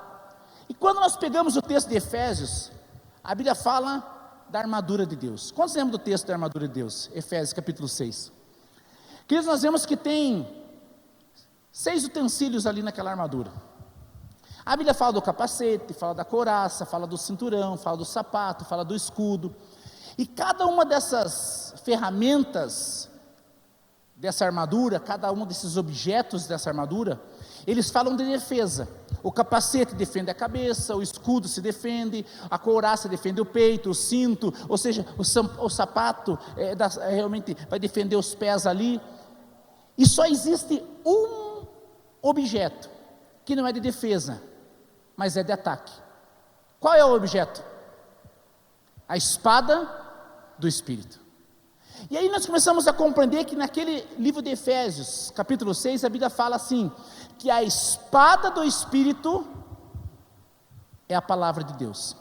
E quando nós pegamos o texto de Efésios, a Bíblia fala da armadura de Deus. Quantos lembram do texto da armadura de Deus? Efésios capítulo 6. Queridos, nós vemos que tem 6 utensílios ali naquela armadura. A Bíblia fala do capacete, fala da couraça, fala do cinturão, fala do sapato, fala do escudo. E cada uma dessas ferramentas dessa armadura, cada um desses objetos dessa armadura, eles falam de defesa. O capacete defende a cabeça, o escudo se defende, a couraça defende o peito, o cinto, ou seja, o sapato realmente vai defender os pés ali. E só existe um objeto que não é de defesa, mas é de ataque. Qual é o objeto? A espada do Espírito. E aí nós começamos a compreender que naquele livro de Efésios, capítulo 6, a Bíblia fala assim, que a espada do Espírito é a palavra de Deus.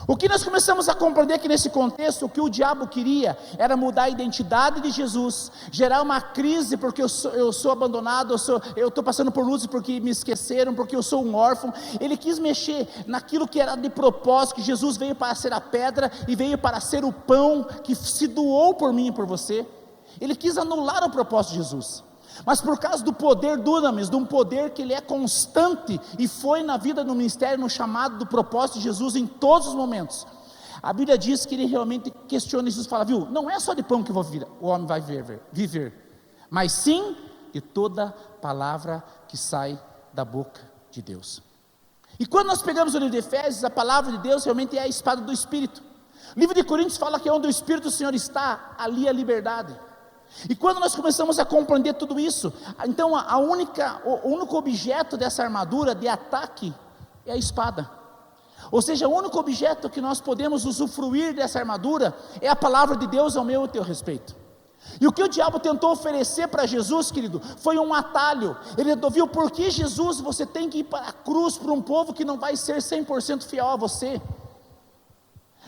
O que nós começamos a compreender que nesse contexto, o que o diabo queria, era mudar a identidade de Jesus, gerar uma crise porque eu sou abandonado, eu estou passando por lutas porque me esqueceram, porque eu sou um órfão. Ele quis mexer naquilo que era de propósito, que Jesus veio para ser a pedra, e veio para ser o pão, que se doou por mim e por você. Ele quis anular o propósito de Jesus. Mas por causa do poder dunamis, de um poder que ele é constante, e foi na vida, no ministério, no chamado, do propósito de Jesus em todos os momentos, a Bíblia diz que ele realmente questiona Jesus, fala, viu, não é só de pão que o homem vai viver, mas sim de toda palavra que sai da boca de Deus. E quando nós pegamos o livro de Efésios, a palavra de Deus realmente é a espada do Espírito. O livro de Coríntios fala que onde o Espírito do Senhor está, ali a liberdade. E quando nós começamos a compreender tudo isso, então o único objeto dessa armadura de ataque é a espada. Ou seja, o único objeto que nós podemos usufruir dessa armadura é a palavra de Deus ao meu e ao teu respeito. E o que o diabo tentou oferecer para Jesus, querido, foi um atalho. Ele viu, por que Jesus, você tem que ir para a cruz para um povo que não vai ser 100% fiel a você?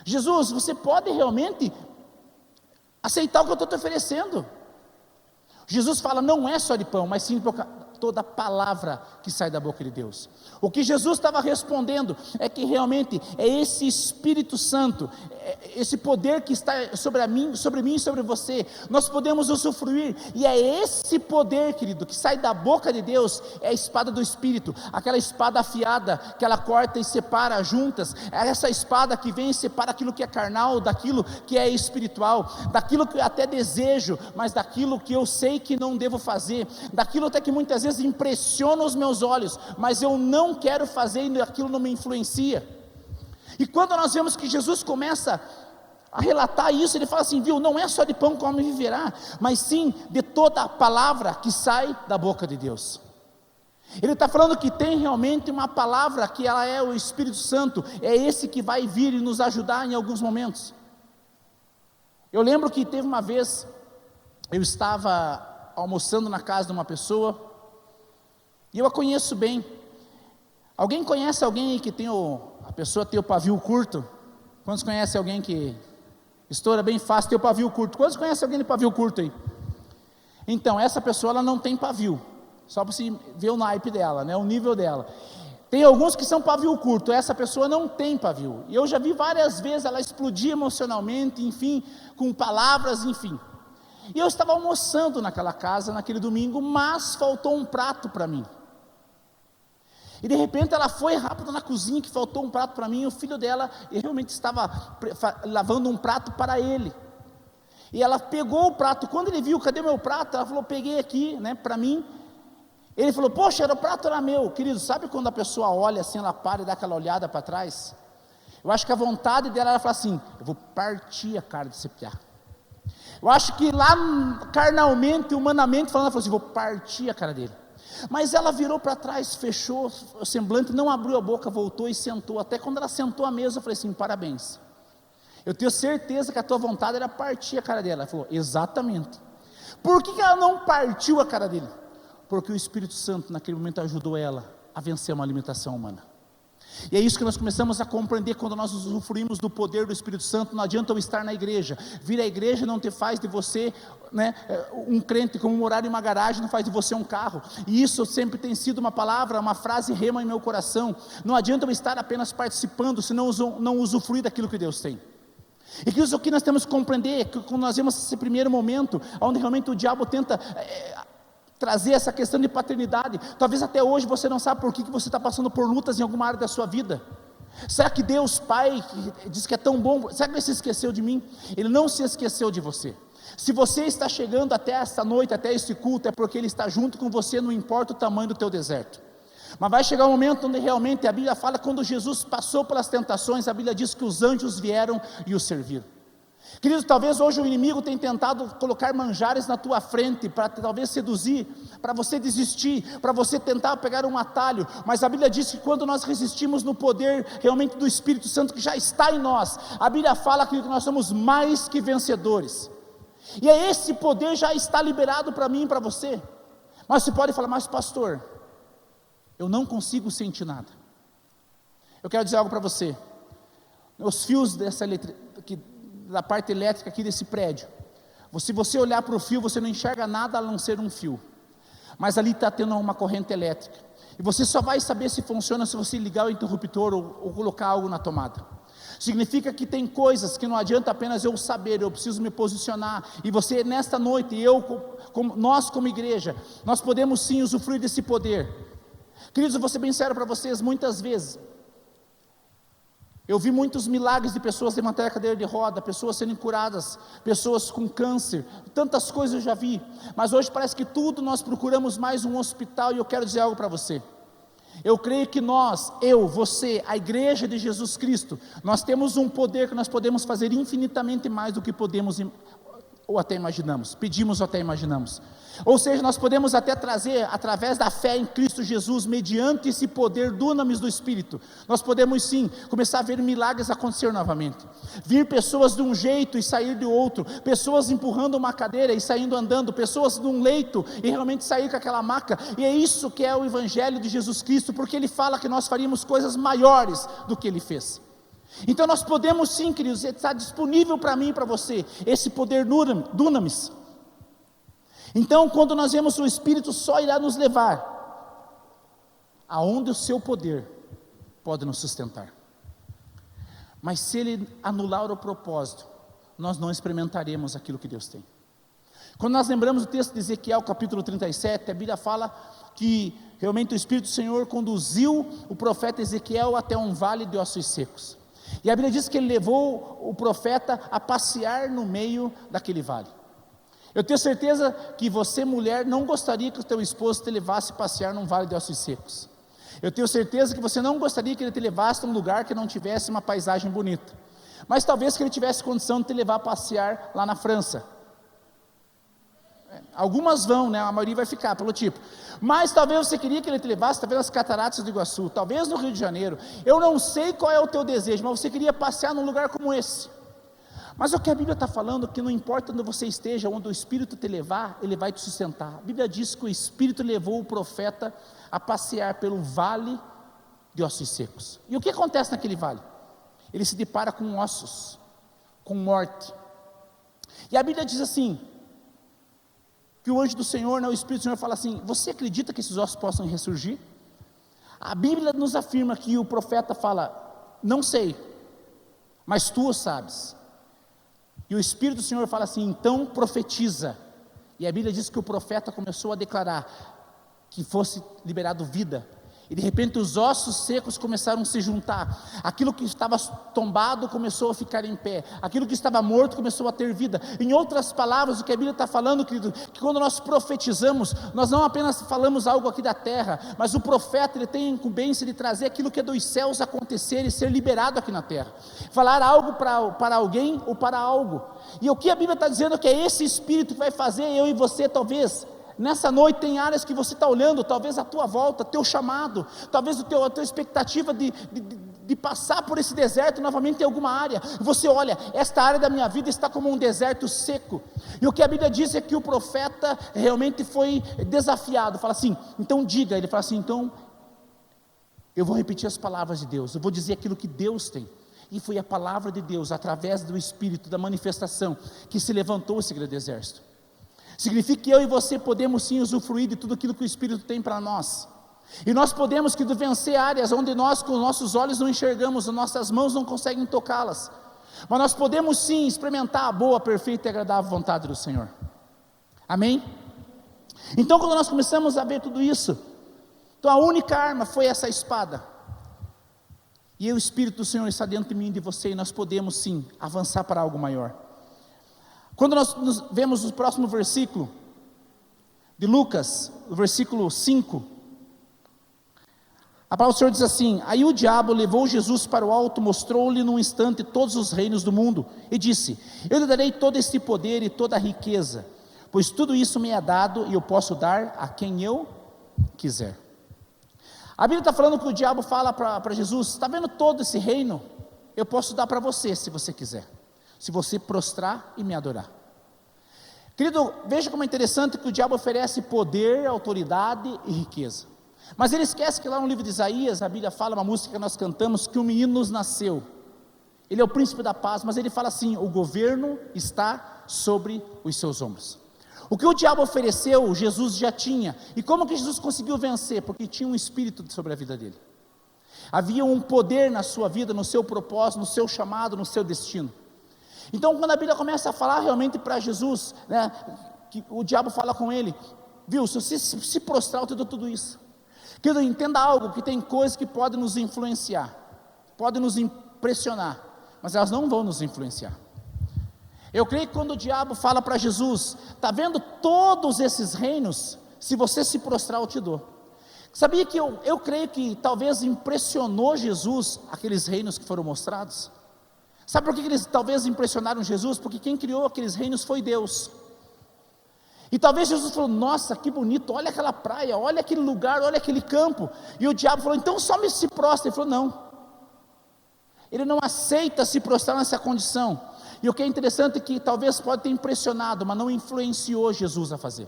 Jesus, você pode realmente aceitar o que eu estou te oferecendo? Jesus fala, não é só de pão, mas sim por toda palavra que sai da boca de Deus. O que Jesus estava respondendo é que realmente é esse Espírito Santo, esse poder que está sobre mim e sobre você, nós podemos usufruir, e é esse poder, querido, que sai da boca de Deus, é a espada do Espírito, aquela espada afiada, que ela corta e separa juntas, é essa espada que vem e separa aquilo que é carnal, daquilo que é espiritual, daquilo que eu até desejo, mas daquilo que eu sei que não devo fazer, daquilo até que muitas vezes impressiona os meus olhos, mas eu não quero fazer e aquilo não me influencia. E quando nós vemos que Jesus começa a relatar isso, ele fala assim, viu, não é só de pão que o homem viverá, mas sim de toda a palavra que sai da boca de Deus. Ele está falando que tem realmente uma palavra, que ela é o Espírito Santo, é esse que vai vir e nos ajudar em alguns momentos. Eu lembro que teve uma vez, eu estava almoçando na casa de uma pessoa, e eu a conheço bem. Alguém conhece alguém que a pessoa tem o pavio curto? Quantos conhecem alguém que estoura bem fácil, tem o pavio curto? Quantos conhecem alguém de pavio curto aí? Então, essa pessoa, ela não tem pavio, só para você ver o naipe dela, né, o nível dela. Tem alguns que são pavio curto, essa pessoa não tem pavio, e eu já vi várias vezes ela explodir emocionalmente, enfim, com palavras, enfim. E eu estava almoçando naquela casa, naquele domingo, mas faltou um prato para mim. E de repente ela foi rápido na cozinha, que faltou um prato para mim, e o filho dela realmente estava lavando um prato para ele. E ela pegou o prato, quando ele viu, cadê meu prato? Ela falou, peguei aqui, né, para mim. Ele falou, poxa, o prato era meu. Querido, sabe quando a pessoa olha assim, ela para e dá aquela olhada para trás? Eu acho que a vontade dela era falar assim, eu vou partir a cara desse piá. Eu acho que lá carnalmente, humanamente falando, ela falou assim, vou partir a cara dele. Mas ela virou para trás, fechou o semblante, não abriu a boca, voltou e sentou. Até quando ela sentou à mesa, eu falei assim, parabéns. Eu tenho certeza que a tua vontade era partir a cara dela. Ela falou, exatamente. Por que ela não partiu a cara dele? Porque o Espírito Santo naquele momento ajudou ela a vencer uma limitação humana. E é isso que nós começamos a compreender quando nós usufruímos do poder do Espírito Santo. Não adianta eu estar na igreja, vir à igreja não te faz de você, né, um crente, como morar em uma garagem não faz de você um carro. E isso sempre tem sido uma palavra, uma frase rema em meu coração. Não adianta eu estar apenas participando, se não usufruir daquilo que Deus tem. E que isso aqui nós temos que compreender, que quando nós vemos esse primeiro momento, onde realmente o diabo tenta trazer essa questão de paternidade. Talvez até hoje você não sabe por que você está passando por lutas em alguma área da sua vida. Será que Deus Pai, que diz que é tão bom, será que Ele se esqueceu de mim? Ele não se esqueceu de você. Se você está chegando até esta noite, até este culto, é porque Ele está junto com você, não importa o tamanho do teu deserto. Mas vai chegar um momento onde realmente a Bíblia fala, quando Jesus passou pelas tentações, a Bíblia diz que os anjos vieram e o serviram. Querido, talvez hoje o inimigo tenha tentado colocar manjares na tua frente, para talvez seduzir, para você desistir, para você tentar pegar um atalho, mas a Bíblia diz que quando nós resistimos no poder realmente do Espírito Santo que já está em nós, a Bíblia fala que nós somos mais que vencedores, e esse poder já está liberado para mim e para você. Mas você pode falar, mas pastor, eu não consigo sentir nada. Eu quero dizer algo para você, os fios da parte elétrica aqui desse prédio, se você olhar para o fio, você não enxerga nada a não ser um fio, mas ali está tendo uma corrente elétrica, e você só vai saber se funciona se você ligar o interruptor ou colocar algo na tomada. Significa que tem coisas que não adianta apenas eu saber, eu preciso me posicionar, e você nesta noite, nós como igreja, nós podemos sim usufruir desse poder. Queridos, eu vou ser bem sério para vocês, muitas vezes, eu vi muitos milagres de pessoas levantarem a cadeira de roda, pessoas sendo curadas, pessoas com câncer, tantas coisas eu já vi, mas hoje parece que tudo nós procuramos mais um hospital, e eu quero dizer algo para você. Eu creio que você, a igreja de Jesus Cristo, nós temos um poder que nós podemos fazer infinitamente mais do que podemos ou até imaginamos, pedimos ou até imaginamos. Ou seja, nós podemos até trazer, através da fé em Cristo Jesus, mediante esse poder dunamis do Espírito, nós podemos sim, começar a ver milagres acontecer novamente, vir pessoas de um jeito e sair de outro, pessoas empurrando uma cadeira e saindo andando, pessoas num leito e realmente sair com aquela maca, e é isso que é o Evangelho de Jesus Cristo, porque Ele fala que nós faríamos coisas maiores do que Ele fez. Então nós podemos sim, queridos, está disponível para mim e para você, esse poder dunamis. Então quando nós vemos o Espírito, só irá nos levar aonde o seu poder pode nos sustentar. Mas se Ele anular o propósito, nós não experimentaremos aquilo que Deus tem. Quando nós lembramos o texto de Ezequiel capítulo 37, a Bíblia fala que realmente o Espírito do Senhor conduziu o profeta Ezequiel até um vale de ossos secos, e a Bíblia diz que Ele levou o profeta a passear no meio daquele vale. Eu tenho certeza que você, mulher, não gostaria que o teu esposo te levasse a passear num vale de ossos secos. Eu tenho certeza que você não gostaria que ele te levasse a um lugar que não tivesse uma paisagem bonita, mas talvez que ele tivesse condição de te levar a passear lá na França. Algumas vão, né? A maioria vai ficar pelo tipo, mas talvez você queria que ele te levasse, talvez nas Cataratas do Iguaçu, talvez no Rio de Janeiro. Eu não sei qual é o teu desejo, mas você queria passear num lugar como esse. Mas o que a Bíblia está falando, que não importa onde você esteja, onde o Espírito te levar, Ele vai te sustentar. A Bíblia diz que o Espírito levou o profeta a passear pelo vale de ossos secos. E o que acontece naquele vale? Ele se depara com ossos, com morte. E a Bíblia diz assim, que o anjo do Senhor, o Espírito do Senhor fala assim, você acredita que esses ossos possam ressurgir? A Bíblia nos afirma que o profeta fala, não sei, mas tu o sabes. E o Espírito do Senhor fala assim, então profetiza. E a Bíblia diz que o profeta começou a declarar que fosse liberado vida, e de repente os ossos secos começaram a se juntar, aquilo que estava tombado começou a ficar em pé, aquilo que estava morto começou a ter vida. Em outras palavras, o que a Bíblia está falando, querido, que quando nós profetizamos, nós não apenas falamos algo aqui da terra, mas o profeta, ele tem a incumbência de trazer aquilo que é dos céus acontecer e ser liberado aqui na terra, falar algo para alguém ou para algo. E o que a Bíblia está dizendo é que é esse Espírito que vai fazer eu e você, talvez nessa noite tem áreas que você está olhando, talvez a tua volta, teu chamado, talvez a tua expectativa de passar por esse deserto novamente em alguma área. Você olha, esta área da minha vida está como um deserto seco, e o que a Bíblia diz é que o profeta realmente foi desafiado, fala assim, então diga, ele fala assim, então eu vou repetir as palavras de Deus, eu vou dizer aquilo que Deus tem. E foi a palavra de Deus, através do Espírito, da manifestação, que se levantou esse grande exército. Significa que eu e você podemos sim usufruir de tudo aquilo que o Espírito tem para nós, e nós podemos vencer áreas onde nós com os nossos olhos não enxergamos, as nossas mãos não conseguem tocá-las, mas nós podemos sim experimentar a boa, perfeita e agradável vontade do Senhor. Amém? Então quando nós começamos a ver tudo isso, então a única arma foi essa espada, E o Espírito do Senhor está dentro de mim e de você, e nós podemos sim avançar para algo maior. Quando nós vemos o próximo versículo de Lucas, o versículo 5, a palavra do Senhor diz assim: aí o diabo levou Jesus para o alto, mostrou-lhe num instante todos os reinos do mundo, e disse: eu lhe darei todo este poder e toda a riqueza, pois tudo isso me é dado, e eu posso dar a quem eu quiser. A Bíblia está falando que o diabo fala para Jesus: está vendo todo esse reino? Eu posso dar para você, se você quiser, se você prostrar e me adorar. Querido, veja como é interessante que o diabo oferece poder, autoridade e riqueza. Mas ele esquece que lá no livro de Isaías, a Bíblia fala, uma música que nós cantamos, que um menino nos nasceu. Ele é o príncipe da paz, mas ele fala assim: o governo está sobre os seus ombros. O que o diabo ofereceu, Jesus já tinha. E como que Jesus conseguiu vencer? Porque tinha um espírito sobre a vida dele. Havia um poder na sua vida, no seu propósito, no seu chamado, no seu destino. Então, quando a Bíblia começa a falar realmente para Jesus, né, que o diabo fala com ele: viu, se você se prostrar, eu te dou tudo isso. Querido, entenda algo, que tem coisas que podem nos influenciar, podem nos impressionar, mas elas não vão nos influenciar. Eu creio que quando o diabo fala para Jesus: está vendo todos esses reinos? Se você se prostrar, eu te dou. Sabia que eu creio que talvez impressionou Jesus aqueles reinos que foram mostrados? Sabe por que eles talvez impressionaram Jesus? Porque quem criou aqueles reinos foi Deus. E talvez Jesus falou: nossa, que bonito, olha aquela praia, olha aquele lugar, olha aquele campo. E o diabo falou: então só me se prostra. Ele falou: não. Ele não aceita se prostrar nessa condição. E o que é interessante é que talvez pode ter impressionado, mas não influenciou Jesus a fazer.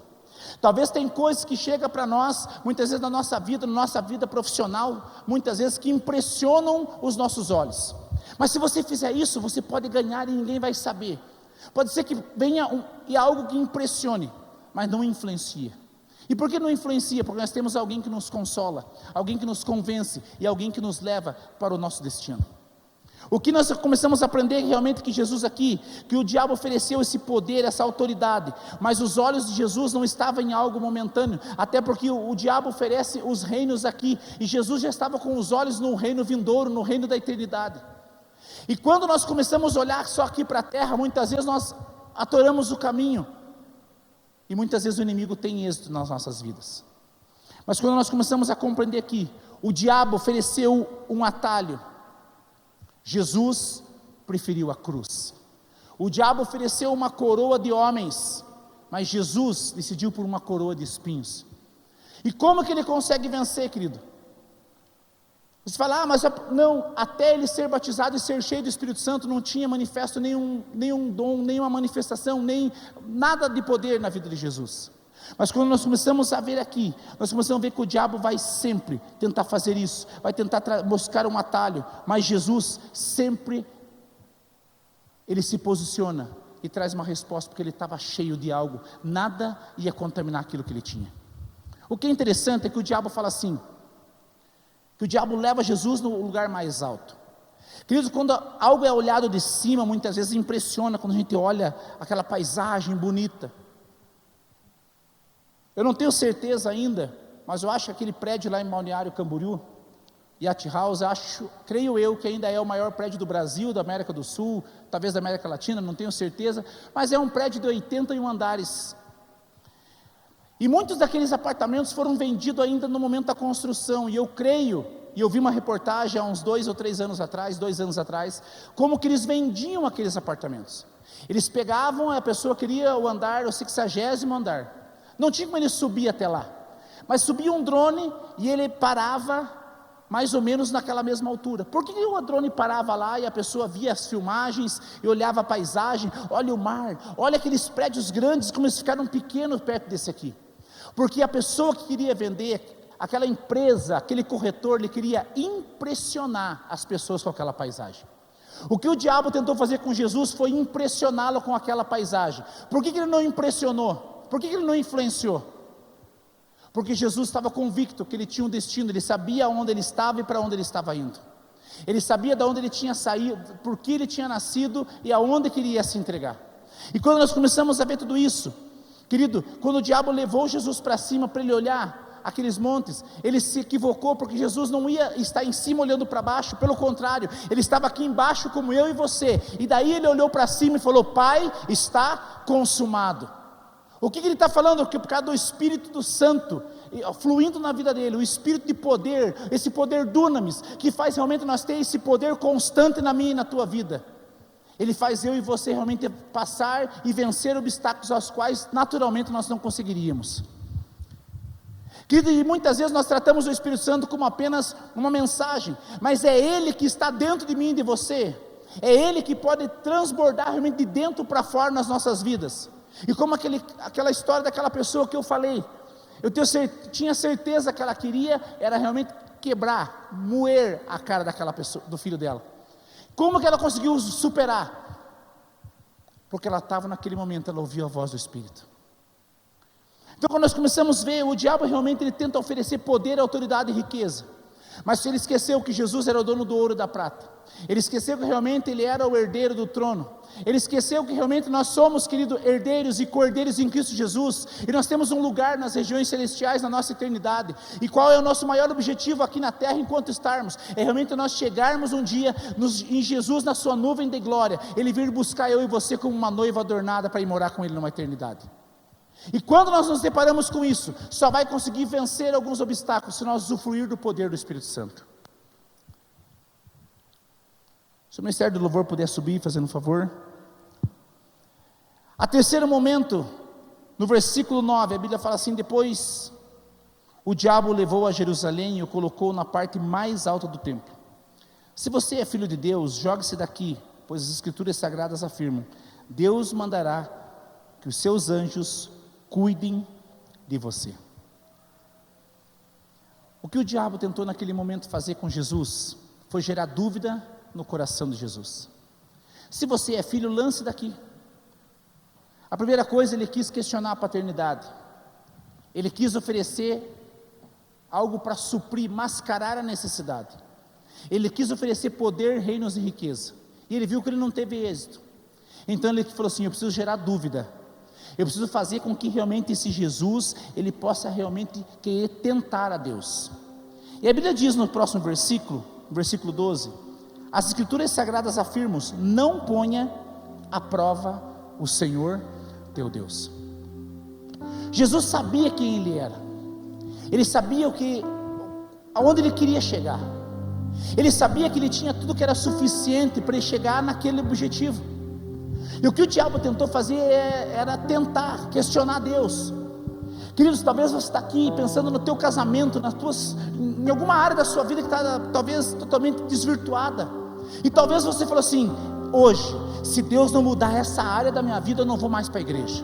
Talvez tem coisas que chegam para nós, muitas vezes na nossa vida profissional, muitas vezes que impressionam os nossos olhos. Mas se você fizer isso, você pode ganhar e ninguém vai saber. Pode ser que venha algo que impressione, mas não influencia. E por que não influencia? Porque nós temos alguém que nos consola, alguém que nos convence e alguém que nos leva para o nosso destino. O que nós começamos a aprender realmente que Jesus aqui, que o diabo ofereceu esse poder, essa autoridade, mas os olhos de Jesus não estavam em algo momentâneo, até porque o diabo oferece os reinos aqui, e Jesus já estava com os olhos no reino vindouro, no reino da eternidade. E quando nós começamos a olhar só aqui para a terra, muitas vezes nós atoramos o caminho, e muitas vezes o inimigo tem êxito nas nossas vidas. Mas quando nós começamos a compreender aqui, o diabo ofereceu um atalho, Jesus preferiu a cruz. O diabo ofereceu uma coroa de homens, mas Jesus decidiu por uma coroa de espinhos. E como que ele consegue vencer, querido? Você fala: mas não, até ele ser batizado e ser cheio do Espírito Santo, não tinha manifesto nenhum dom, nenhuma manifestação, nem nada de poder na vida de Jesus. Mas quando nós começamos a ver aqui, nós começamos a ver que o diabo vai sempre tentar fazer isso, vai tentar buscar um atalho, mas Jesus sempre, ele se posiciona e traz uma resposta, porque ele estava cheio de algo, nada ia contaminar aquilo que ele tinha. O que é interessante é que o diabo fala assim, que o diabo leva Jesus no lugar mais alto. Queridos, quando algo é olhado de cima, muitas vezes impressiona, quando a gente olha aquela paisagem bonita. Eu não tenho certeza ainda, mas eu acho que aquele prédio lá em Balneário Camboriú, Yacht House, creio eu que ainda é o maior prédio do Brasil, da América do Sul, talvez da América Latina, não tenho certeza, mas é um prédio de 81 andares, e muitos daqueles apartamentos foram vendidos ainda no momento da construção, e eu creio, e eu vi uma reportagem há uns 2 anos atrás, como que eles vendiam aqueles apartamentos. Eles pegavam, a pessoa queria o 60º andar, não tinha como ele subir até lá, mas subia um drone e ele parava mais ou menos naquela mesma altura. Por que o drone parava lá e a pessoa via as filmagens e olhava a paisagem? Olha o mar, olha aqueles prédios grandes, como eles ficaram pequenos perto desse aqui. Porque a pessoa que queria vender, aquela empresa, aquele corretor, ele queria impressionar as pessoas com aquela paisagem. O que o diabo tentou fazer com Jesus foi impressioná-lo com aquela paisagem. Por que ele não impressionou? Por que ele não influenciou? Porque Jesus estava convicto que ele tinha um destino, ele sabia onde ele estava e para onde ele estava indo. Ele sabia de onde ele tinha saído, por que ele tinha nascido e aonde ele iria se entregar. E quando nós começamos a ver tudo isso, querido, quando o diabo levou Jesus para cima para ele olhar, aqueles montes. Ele se equivocou, porque Jesus não ia estar em cima olhando para baixo, pelo contrário, ele estava aqui embaixo como eu e você, e daí ele olhou para cima e falou: Pai, está consumado. O que ele está falando? Que por causa do Espírito do Santo fluindo na vida dele, o Espírito de poder, esse poder dunamis, que faz realmente nós ter esse poder constante na minha e na tua vida, ele faz eu e você realmente passar e vencer obstáculos aos quais naturalmente nós não conseguiríamos. Querido, e muitas vezes nós tratamos o Espírito Santo como apenas uma mensagem, mas é Ele que está dentro de mim e de você, é Ele que pode transbordar realmente de dentro para fora nas nossas vidas. E como aquela história daquela pessoa que eu falei, tinha certeza que ela queria, era realmente quebrar, moer a cara daquela pessoa, do filho dela. Como que ela conseguiu superar? Porque ela estava naquele momento, ela ouviu a voz do Espírito. Então quando nós começamos a ver, o diabo realmente ele tenta oferecer poder, autoridade e riqueza, mas ele esqueceu que Jesus era o dono do ouro e da prata, ele esqueceu que realmente ele era o herdeiro do trono, ele esqueceu que realmente nós somos, querido, herdeiros e co-herdeiros em Cristo Jesus, e nós temos um lugar nas regiões celestiais na nossa eternidade. E qual é o nosso maior objetivo aqui na terra enquanto estarmos? É realmente nós chegarmos um dia em Jesus, na sua nuvem de glória, ele vir buscar eu e você como uma noiva adornada para ir morar com ele numa eternidade. E quando nós nos deparamos com isso, só vai conseguir vencer alguns obstáculos se nós usufruir do poder do Espírito Santo. Se o Ministério do Louvor puder subir, fazendo um favor. A terceiro momento, no versículo 9, a Bíblia fala assim: depois o diabo o levou a Jerusalém e o colocou na parte mais alta do templo. Se você é filho de Deus, jogue-se daqui, pois as Escrituras Sagradas afirmam: Deus mandará que os seus anjos cuidem de você. O que o diabo tentou naquele momento fazer com Jesus foi gerar dúvida no coração de Jesus. Se você é filho, lance daqui. A primeira coisa, ele quis questionar a paternidade, ele quis oferecer algo para suprir, mascarar a necessidade, ele quis oferecer poder, reinos e riqueza, e ele viu que ele não teve êxito. Então ele falou assim: eu preciso gerar dúvida, eu preciso fazer com que realmente esse Jesus, ele possa realmente querer tentar a Deus. E a Bíblia diz no próximo versículo, versículo 12, as Escrituras Sagradas afirmam: não ponha à prova o Senhor teu Deus. Jesus sabia quem ele era, ele sabia aonde ele queria chegar, ele sabia que ele tinha tudo que era suficiente para ele chegar naquele objetivo. E o que o diabo tentou fazer era tentar questionar Deus. Queridos, talvez você está aqui pensando no teu casamento, em alguma área da sua vida que está talvez totalmente desvirtuada, e talvez você falou assim: hoje, se Deus não mudar essa área da minha vida, eu não vou mais para a igreja.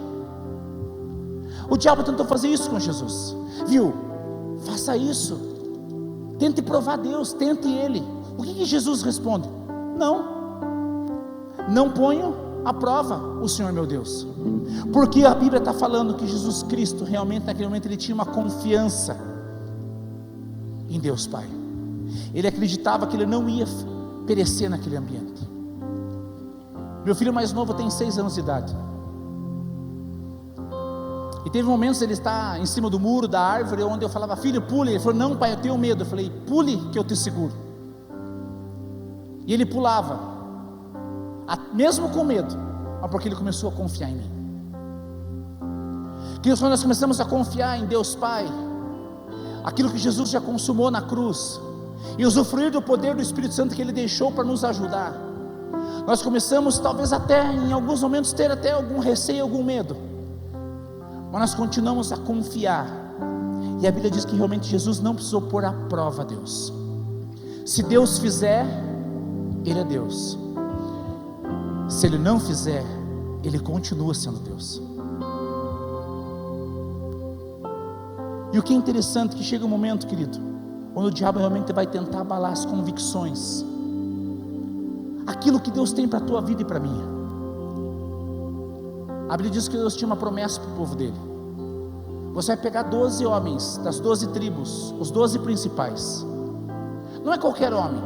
O diabo tentou fazer isso com Jesus, viu? Faça isso, tente provar Deus, tente Ele. O que Jesus responde? Não ponho à prova o Senhor meu Deus, porque a Bíblia está falando que Jesus Cristo realmente naquele momento ele tinha uma confiança em Deus Pai, ele acreditava que ele não ia perecer naquele ambiente. Meu filho mais novo tem 6 anos de idade, e teve momentos ele está em cima do muro da árvore, onde eu falava: filho, pule. Ele falou: não pai, eu tenho medo. Eu falei: pule que eu te seguro. E ele pulava, mesmo com medo, mas porque ele começou a confiar em mim. Que quando nós começamos a confiar em Deus Pai, aquilo que Jesus já consumou na cruz, e usufruir do poder do Espírito Santo que Ele deixou para nos ajudar, nós começamos talvez até em alguns momentos ter até algum receio, algum medo, mas nós continuamos a confiar, e a Bíblia diz que realmente Jesus não precisou pôr à prova Deus. Se Deus fizer, Ele é Deus. Se Ele não fizer, Ele continua sendo Deus. E o que é interessante, que chega um momento, querido, quando o diabo realmente vai tentar abalar as convicções, aquilo que Deus tem para a tua vida e para a minha. A Bíblia diz que Deus tinha uma promessa para o povo dele: você vai pegar 12 homens das 12 tribos, os 12 principais, não é qualquer homem,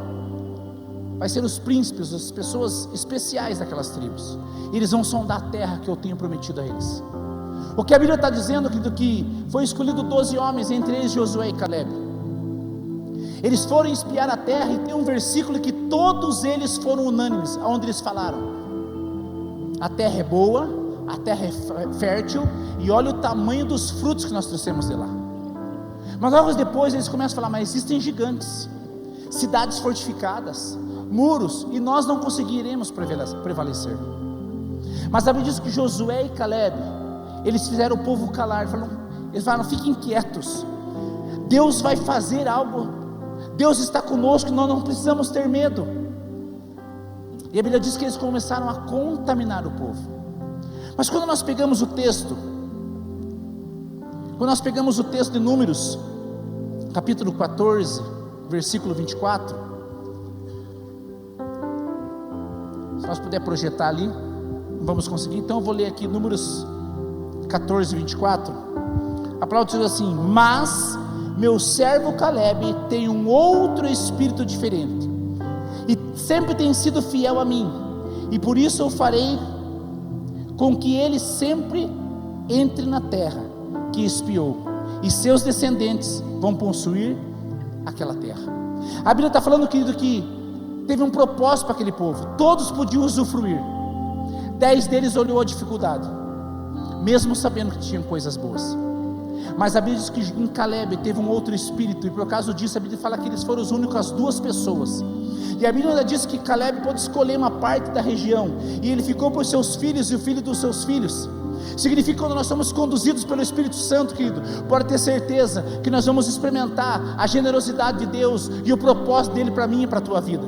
vai ser os príncipes, as pessoas especiais daquelas tribos, e eles vão sondar a terra que eu tenho prometido a eles. O que a Bíblia está dizendo, querido, que foi escolhido 12 homens, entre eles Josué e Caleb. Eles foram espiar a terra, e tem um versículo que todos eles foram unânimes, onde eles falaram: a terra é boa, a terra é fértil, e olha o tamanho dos frutos que nós trouxemos de lá. Mas logo depois eles começam a falar: mas existem gigantes, cidades fortificadas, muros, e nós não conseguiremos prevalecer. Mas a Bíblia diz que Josué e Caleb, eles fizeram o povo calar. Eles falaram: fiquem quietos, Deus vai fazer algo, Deus está conosco, nós não precisamos ter medo. E a Bíblia diz que eles começaram a contaminar o povo. Mas quando nós pegamos o texto de Números, capítulo 14, versículo 24, se nós puder projetar ali, não vamos conseguir, então eu vou ler aqui Números 14, 24, a palavra diz assim: mas meu servo Caleb tem um outro espírito diferente, e sempre tem sido fiel a mim, e por isso eu farei com que ele sempre entre na terra que espiou, e seus descendentes vão possuir aquela terra. A Bíblia está falando, querido, que teve um propósito para aquele povo, todos podiam usufruir. 10 deles olhou a dificuldade, mesmo sabendo que tinham coisas boas. Mas a Bíblia diz que em Caleb teve um outro espírito, e por causa disso a Bíblia fala que eles foram os únicos 2 pessoas. E a Bíblia diz que Caleb pôde escolher uma parte da região, e ele ficou por seus filhos e o filho dos seus filhos. Significa que quando nós somos conduzidos pelo Espírito Santo, querido, pode ter certeza que nós vamos experimentar a generosidade de Deus e o propósito dele para mim e para a tua vida.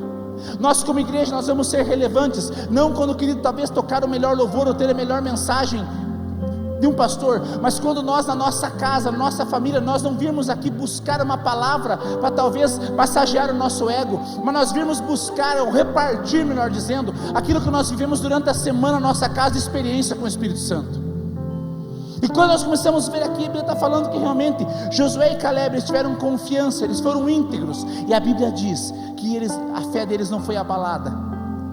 Nós como igreja, nós vamos ser relevantes, não quando, querido, talvez tocar o melhor louvor ou ter a melhor mensagem de um pastor, mas quando nós na nossa casa, na nossa família, nós não virmos aqui buscar uma palavra para talvez massagear o nosso ego, mas nós virmos buscar ou repartir, melhor dizendo, aquilo que nós vivemos durante a semana na nossa casa de experiência com o Espírito Santo. E quando nós começamos a ver aqui, a Bíblia está falando que realmente Josué e Caleb, eles tiveram confiança, eles foram íntegros, e a Bíblia diz que a fé deles não foi abalada,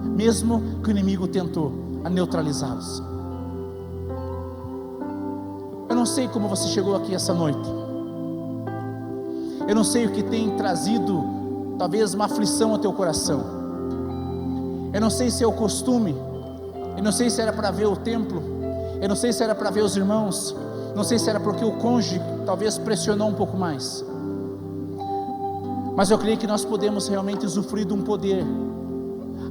mesmo que o inimigo tentou a neutralizá-los. Eu não sei como você chegou aqui essa noite, eu não sei o que tem trazido talvez uma aflição ao teu coração, eu não sei se é o costume, eu não sei se era para ver o templo, eu não sei se era para ver os irmãos, não sei se era porque o cônjuge talvez pressionou um pouco mais, mas eu creio que nós podemos realmente usufruir de um poder,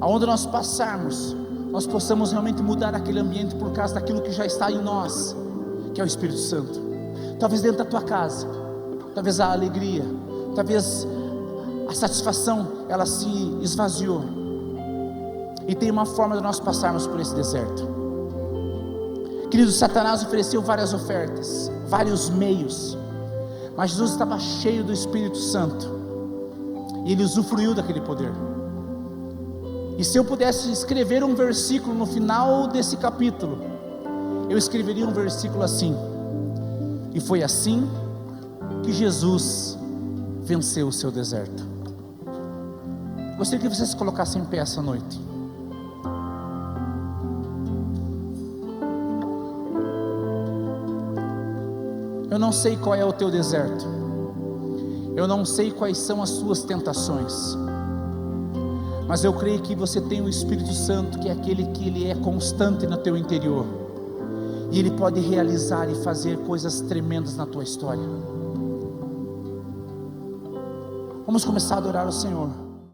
aonde nós passarmos, nós possamos realmente mudar aquele ambiente por causa daquilo que já está em nós, que é o Espírito Santo. Talvez dentro da tua casa, talvez a alegria, talvez a satisfação, ela se esvaziou, e tem uma forma de nós passarmos por esse deserto. Querido, Satanás ofereceu várias ofertas, vários meios, mas Jesus estava cheio do Espírito Santo, e ele usufruiu daquele poder. E se eu pudesse escrever um versículo no final desse capítulo, eu escreveria um versículo assim: e foi assim que Jesus venceu o seu deserto. Gostaria que vocês se colocassem em pé essa noite. Eu não sei qual é o teu deserto, eu não sei quais são as suas tentações, mas eu creio que você tem o Espírito Santo, que é aquele que ele é constante no teu interior, e ele pode realizar e fazer coisas tremendas na tua história. Vamos começar a adorar o Senhor.